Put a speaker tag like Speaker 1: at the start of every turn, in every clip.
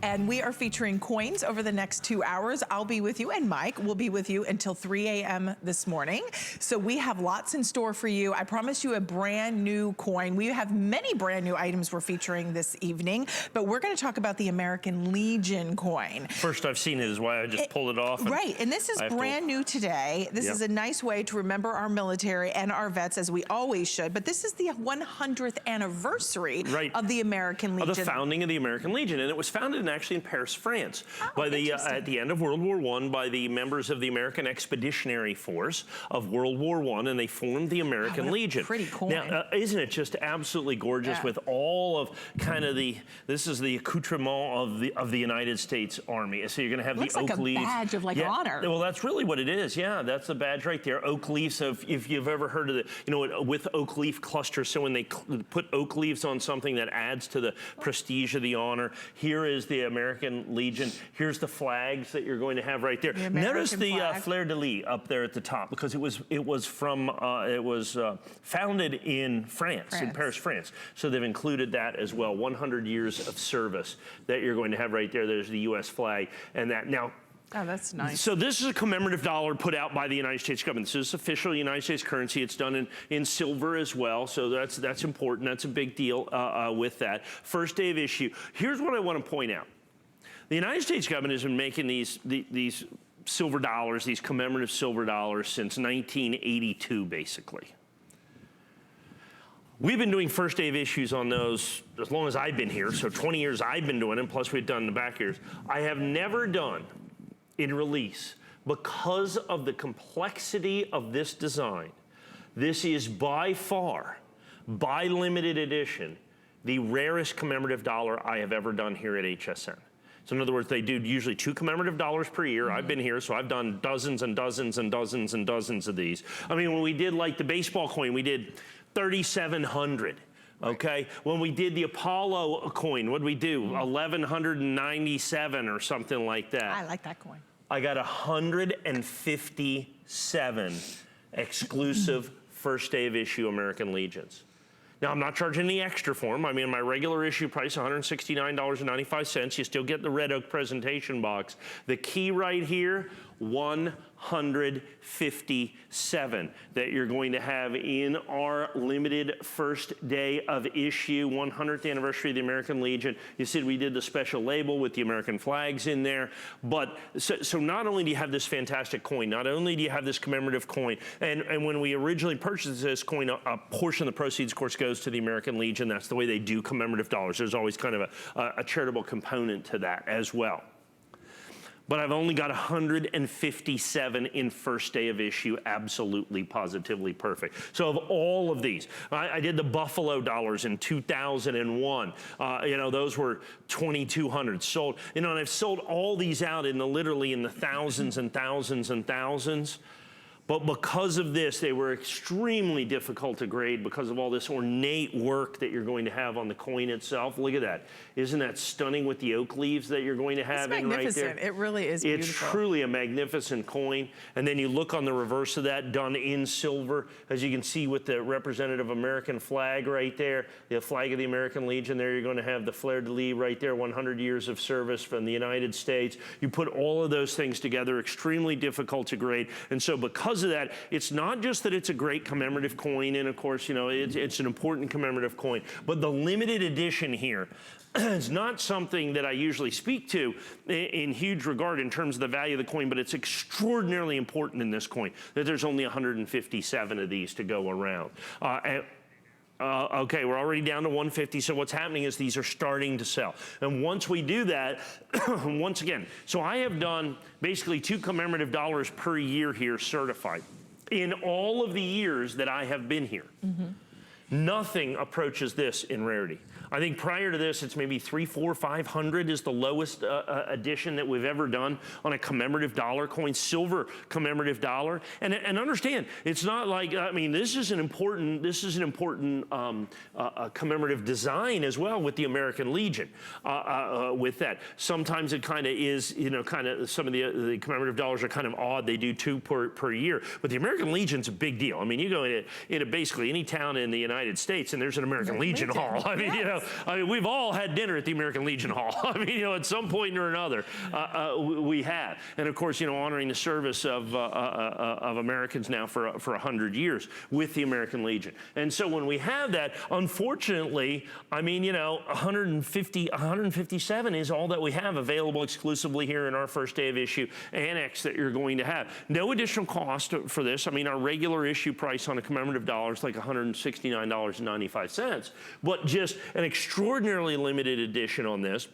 Speaker 1: And we are featuring coins over the next 2 hours. I'll be with you, and Mike will be with you until 3 a.m. this morning. So we have lots in store for you. I promise you a brand new coin. We have many brand new items we're featuring this evening, but we're gonna talk about the American Legion coin.
Speaker 2: First I've seen it is why I just pulled it off.
Speaker 1: Right, and this is brand new today. This is a nice way to remember our military and our vets, as we always should, but this is the 100th anniversary of the American Legion.
Speaker 2: Of the founding of the American Legion, and it was founded actually in Paris, France, by the at the end of World War I by the members of the American Expeditionary Force of World War I, and they formed the American Legion.
Speaker 1: Pretty cool.
Speaker 2: Now, isn't it just absolutely gorgeous with all of kind of this is the accoutrement of the United States Army. So you're going to have the oak leaves.
Speaker 1: Looks like a badge of honor.
Speaker 2: Well, that's really what it is. Yeah, that's the badge right there. Oak leaves. If you've ever heard of it, you know, with oak leaf clusters. So when they put oak leaves on something, that adds to the prestige of the honor. Here is the American Legion. Here's the flags that you're going to have right there. Notice the fleur-de-lis up there at the top, because it was founded in France, in Paris, France. So they've included that as well. 100 years of service that you're going to have right there. There's the U.S. flag and that. Now,
Speaker 1: oh, that's nice.
Speaker 2: So this is a commemorative dollar put out by the United States government. This is official United States currency. It's done in silver as well, so that's important. That's a big deal with that. First day of issue. Here's what I want to point out. The United States government has been making these silver dollars, these commemorative silver dollars, since 1982, basically. We've been doing first day of issues on those as long as I've been here, so 20 years I've been doing them, plus we've done the back years. I have never done in release, because of the complexity of this design. This is by far, by limited edition, the rarest commemorative dollar I have ever done here at HSN. So in other words, they do usually 2 commemorative dollars per year. I've been here, so I've done dozens and dozens and dozens and dozens of these. I mean, when we did like the baseball coin, we did 3,700. Okay, when we did the Apollo coin, what did we do? 1,197 or something like that.
Speaker 1: I like that coin.
Speaker 2: I got 157 exclusive first day of issue American Legions. Now, I'm not charging any extra for them. I mean, my regular issue price, $169.95. You still get the red oak presentation box. The key right here, 157 that you're going to have in our limited first day of issue, 100th anniversary of the American Legion. You see, we did the special label with the American flags in there. But so not only do you have this fantastic coin, not only do you have this commemorative coin, and when we originally purchased this coin, a portion of the proceeds, of course, goes to the American Legion. That's the way they do commemorative dollars. There's always kind of a charitable component to that as well. But I've only got 157 in first day of issue, absolutely, positively perfect. So of all of these, I did the Buffalo dollars in 2001. You know, those were 2,200 sold. You know, and I've sold all these out literally in the thousands and thousands and thousands. But because of this, they were extremely difficult to grade because of all this ornate work that you're going to have on the coin itself. Look at that. Isn't that stunning with the oak leaves that you're going to have in right there?
Speaker 1: It really is beautiful.
Speaker 2: It's truly a magnificent coin. And then you look on the reverse of that, done in silver, as you can see with the representative American flag right there, the flag of the American Legion there. You're going to have the fleur-de-lis right there, 100 years of service from the United States. You put all of those things together, extremely difficult to grade. And so because of that, it's not just that it's a great commemorative coin, and of course, you know, it's an important commemorative coin, but the limited edition here is not something that I usually speak to in huge regard in terms of the value of the coin, but it's extraordinarily important in this coin that there's only 157 of these to go around. Okay, we're already down to 150, so what's happening is these are starting to sell. And once we do that, once again, so I have done basically 2 commemorative dollars per year here certified. In all of the years that I have been here, nothing approaches this in rarity. I think prior to this, it's maybe 300, 400, 500 is the lowest edition that we've ever done on a commemorative dollar coin, silver commemorative dollar. And understand, it's not like, I mean, this is an important commemorative design as well with the American Legion. With that, sometimes it kind of is, you know, kind of some of the commemorative dollars are kind of odd. They do 2 per year, but the American Legion's a big deal. I mean, you go into basically any town in the United States, and there's an American Legion Hall. I mean, you know. know, I mean, we've all had dinner at the American Legion Hall. I mean, you know, at some point or another, we have. And of course, you know, honoring the service of Americans now for 100 years with the American Legion. And so when we have that, unfortunately, I mean, you know, 157 is all that we have available exclusively here in our first day of issue ANACS that you're going to have. No additional cost for this. I mean, our regular issue price on a commemorative dollar is like $169.95, but just an extraordinarily limited edition on this.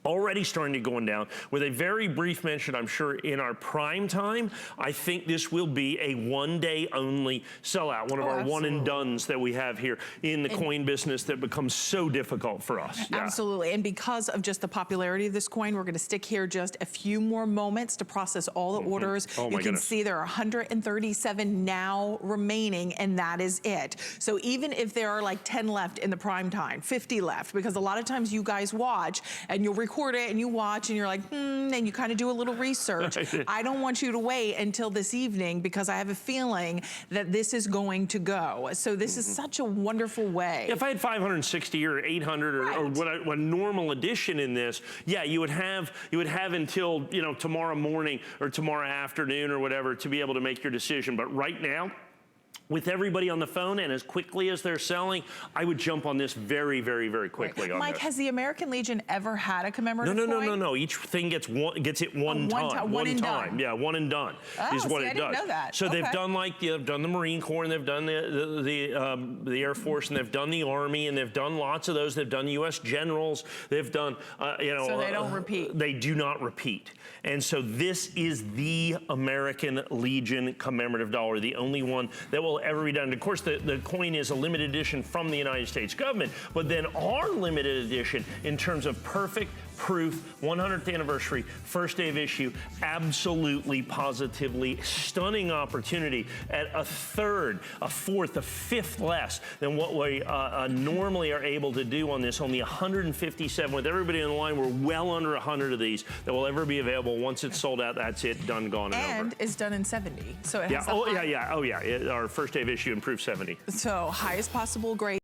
Speaker 2: Already starting to going down with a very brief mention, I'm sure, in our prime time. I think this will be a one-day only sellout, one of our one and dones that we have here in the coin business that becomes so difficult for us. Yeah.
Speaker 1: Absolutely, and because of just the popularity of this coin, we're gonna stick here just a few more moments to process all the orders.
Speaker 2: Oh,
Speaker 1: you can see there are 137 now remaining, and that is it. So even if there are like 10 left in the prime time, 50 left, because a lot of times you guys watch and you'll record it and you watch and you're like, and you kind of do a little research. I don't want you to wait until this evening because I have a feeling that this is going to go. So this is such a wonderful way.
Speaker 2: If I had 560 or 800 or what normal edition in this, yeah, you would have until, you know, tomorrow morning or tomorrow afternoon or whatever to be able to make your decision. But right now, with everybody on the phone and as quickly as they're selling, I would jump on this very, very, very quickly. On
Speaker 1: Mike,
Speaker 2: this.
Speaker 1: Has the American Legion ever had a commemorative coin?
Speaker 2: No. Each thing gets it one time.
Speaker 1: One and done.
Speaker 2: Yeah, one and done is what it does.
Speaker 1: I didn't know that.
Speaker 2: So they've done they've done the Marine Corps, and they've done the Air Force, and they've done the Army, and they've done lots of those. They've done U.S. generals. They've done you know.
Speaker 1: So they don't repeat.
Speaker 2: They do not repeat. And so this is the American Legion commemorative dollar, the only one that will ever be done. And of course, the coin is a limited edition from the United States government, but then our limited edition in terms of perfect proof, 100th anniversary, first day of issue, absolutely, positively stunning opportunity at a third, a fourth, a fifth less than what we normally are able to do on this. Only 157. With everybody in the line, we're well under 100 of these that will ever be available. Once it's sold out, that's it, done, gone, and over.
Speaker 1: And it's done in 70. So it has
Speaker 2: our first day of issue improved 70.
Speaker 1: So highest possible grade.